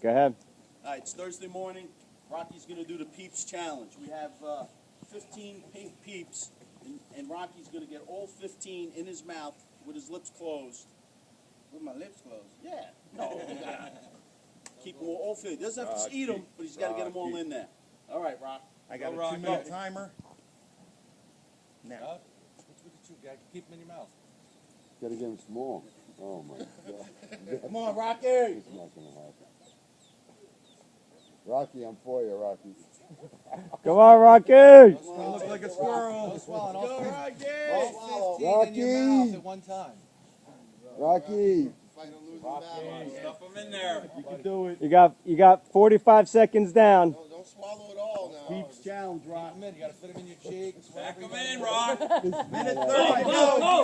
Go ahead. All right, it's Thursday morning. Rocky's going to do the Peeps Challenge. We have 15 pink Peeps, and Rocky's going to get all 15 in his mouth with his lips closed. With my lips closed? Yeah. No. Keep them all 15. He doesn't have to eat them, but he's got to get them all in there. All right, Rock. I got a Rock, 2-minute go. timer. Now. What's with the 2 guy? Keep them in your mouth. Gotta get him small. Oh my God. Come on, Rocky. It's not gonna happen. Rocky, I'm for you, Rocky. Come on, Rocky. Don't look like a squirrel. No swallowing. Go, All Rocky. 15 in your mouth at one time. Rocky. Stuff them in there. You can do it. You got 45 seconds down. Don't swallow it all now. Peeps challenge, Rock. Keep them in. You got to fit them in your cheeks. Back them in, Rock. Minute 30 to Go. go.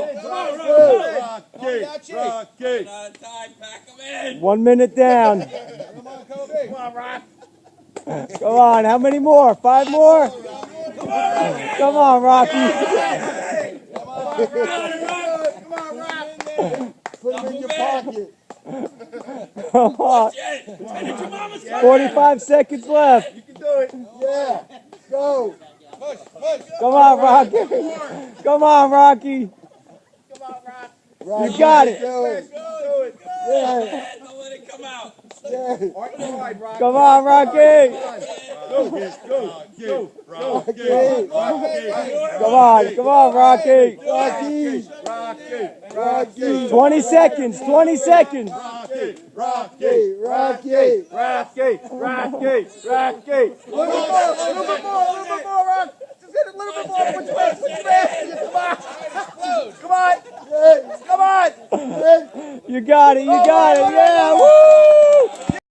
Rocky. Rocky. Rocky. Out of time. Pack them in. 1 minute down. Come on, Kobe. Come on, Rock. Come on. How many more? 5 more? Come on, Rocky. Come on, Come on, Rock. Put him in your pocket. Come on. 45 seconds left. You can do it. Yeah. Go. push, push. Come on, Rocky. Come on, Rocky. Come on, Rock. Rocky. You got it. Do it. Do it. Yeah. Don't let it come out. Yeah. Rock. Come on, Rocky. Go, go, Rocky. Come on, Rocky. Rocky. Rocky. Rocky. 20 seconds. 20 seconds. Rocky. Rocky. Rocky. Rocky. Rocky. Rocky. A little bit more, Rock. Just hit it a little bit more. Put your hands. Come on. Come on. Come on. You got it. You got it. Yeah. Woo!